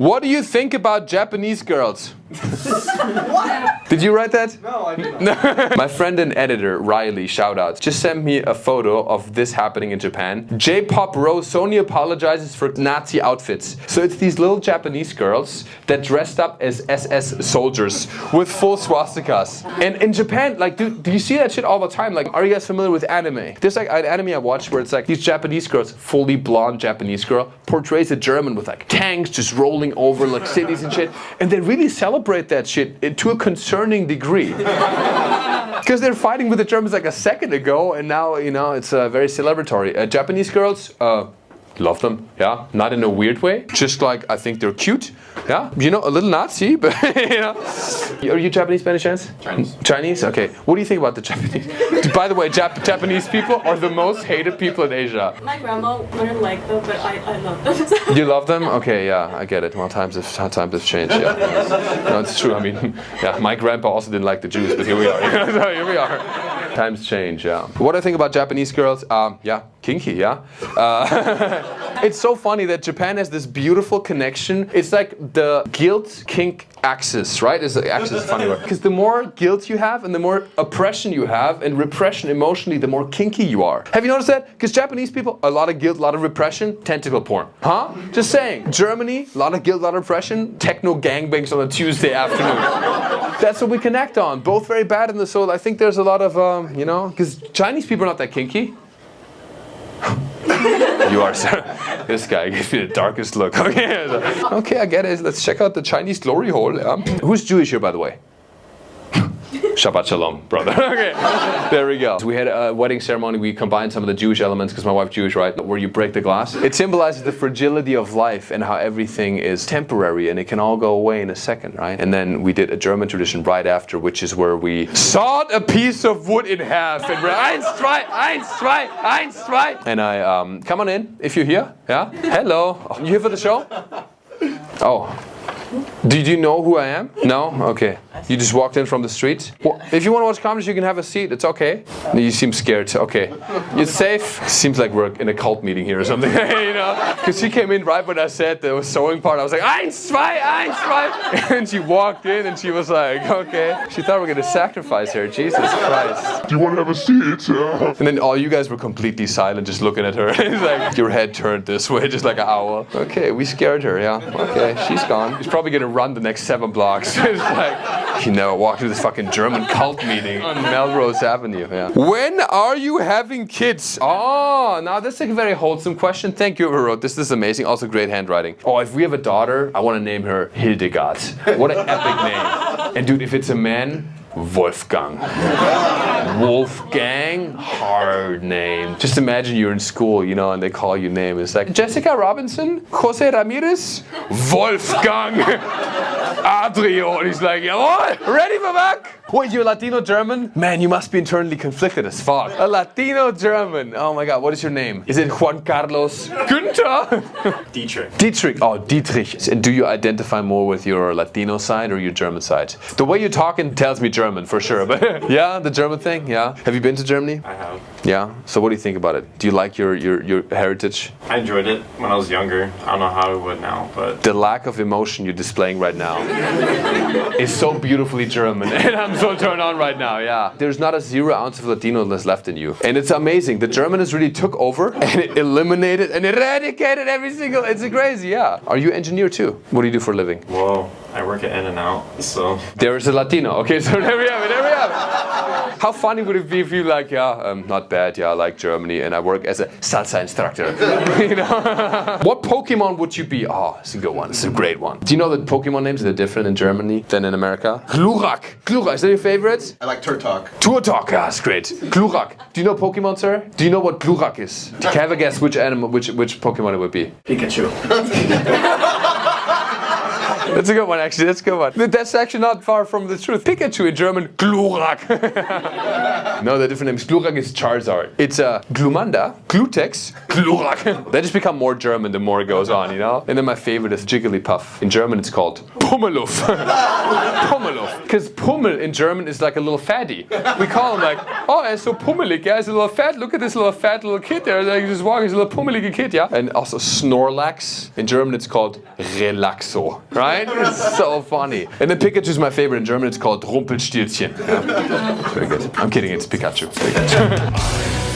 What do you think about Japanese girls? What? Did you write that? No, I did not. My friend and editor, Riley, shout out, just sent me a photo of this happening in Japan. J-pop Rose, Sony apologizes for Nazi outfits. So it's these little Japanese girls that dressed up as SS soldiers with full swastikas. And in Japan, like, do you see that shit all the time? Like, are you guys familiar with anime? There's like an anime I watched where it's like these Japanese girls, fully blonde Japanese girl, portrays a German with like tanks just rolling over like cities and shit. And they really celebrate that shit to a concerning degree. Because they're fighting with the Germans like a second ago, and now, you know, it's very celebratory. Japanese girls, love them, yeah. Not in a weird way, just like I think they're cute, yeah. You know, a little Nazi, but you know. Are you Japanese by any chance? Chinese. Chinese? Okay. What do you think about the Japanese? By the way, Japanese people are the most hated people in Asia. My grandma wouldn't like them, but I love them. You love them? Okay, yeah, I get it. Well, times have changed, yeah. No, it's true. I mean, yeah, my grandpa also didn't like the Jews, but here we are. So here we are. Times change, yeah. What I think about Japanese girls? Yeah, kinky, yeah. It's so funny that Japan has this beautiful connection. It's like the guilt kink axis, right? It's the axis, funny word. Because the more guilt you have and the more oppression you have and repression emotionally, the more kinky you are. Have you noticed that? Because Japanese people, a lot of guilt, a lot of repression, tentacle porn. Huh? Just saying. Germany, a lot of guilt, a lot of repression, techno gangbangs on a Tuesday afternoon. That's what we connect on. Both very bad in the soul. I think there's a lot of, you know, because Chinese people are not that kinky. You are, sir. This guy gives me the darkest look. Okay, I get it. Let's check out the Chinese glory hole. Who's Jewish here, by the way? Shabbat shalom, brother. Okay, there we go. So we had a wedding ceremony. We combined some of the Jewish elements, because my wife's Jewish, right? Where you break the glass. It symbolizes the fragility of life and how everything is temporary and it can all go away in a second, right? And then we did a German tradition right after, which is where we sawed a piece of wood in half and we're eins, zwei. And I, come on in if you're here. Yeah? Hello. You here for the show? Oh. Did you know who I am? No? Okay. You just walked in from the street? Well, if you want to watch comedy, you can have a seat. It's okay. You seem scared. Okay. You're safe? Seems like we're in a cult meeting here or something. You know? Because she came in right when I said the sewing part. I was like, eins, zwei. And she walked in and she was like, okay. She thought we were going to sacrifice her. Jesus Christ. Do you want to have a seat? And then all you guys were completely silent, just looking at her. It's like, your head turned this way, just like an owl. Okay, we scared her, yeah. Okay, she's gone. She's probably going to run the next 7 blocks. It's like, you never walked to this fucking German cult meeting on Melrose Avenue, yeah. When are you having kids? Oh, now that's a very wholesome question. Thank you, whoever wrote this. This is amazing. Also great handwriting. Oh, if we have a daughter, I want to name her Hildegard. What an epic name. And dude, if it's a man, Wolfgang. Wolfgang, hard name. Just imagine you're in school, you know, and they call you name. It's like Jessica Robinson, Jose Ramirez, Wolfgang, Adrion. He's like, jawohl, ready for work? Wait, you're Latino German? Man, you must be internally conflicted as fuck. A Latino German. Oh my God, what is your name? Is it Juan Carlos Günther? Dietrich. Dietrich. Oh, Dietrich. And do you identify more with your Latino side or your German side? The way you're talking tells me German for sure. But yeah, the German thing. Yeah. Have you been to Germany? I have. Yeah. So what do you think about it? Do you like your heritage? I enjoyed it when I was younger. I don't know how I would now, but The lack of emotion you're displaying right now is so beautifully German, and I'm so turned on right now. Yeah. There's not a 0 ounce of Latino-ness left in you, and it's amazing. The Germans really took over and it eliminated and eradicated every single. It's crazy. Yeah. Are you an engineer too? What do you do for a living? well, I work at In-N-Out, so There is a Latino. Okay, so there we have it. How funny would it be if you like, not bad, yeah, I like Germany, and I work as a salsa instructor. You know? What Pokemon would you be? Oh, it's a good one. It's a great one. Do you know that Pokemon names are different in Germany than in America? Glurak. Glurak, is that your favorite? I like Turtok. Turtok, yeah, that's great. Glurak. Do you know Pokemon, sir? Do you know what Glurak is? Can I have a guess which animal, which Pokemon it would be? Pikachu. That's a good one, actually. That's a good one. That's actually not far from the truth. Pikachu in German, Glurak. No, the different names. Glurak is Charizard. It's Glumanda, Glutex, Glurak. They just become more German the more it goes on, you know? And then my favorite is Jigglypuff. In German, it's called Pummeluff. Pummeluff. Because Pummel in German is like a little fatty. We call him like, oh, and so pummelig, yeah, he's a little fat. Look at this little fat little kid there. Like, he's just walking, he's a little pummelige kid, yeah? And also Snorlax. In German, it's called Relaxo, right? It's so funny. And then Pikachu's my favorite. In German, it's called Rumpelstilzchen. Yeah. Very good. I'm kidding, it's Pikachu.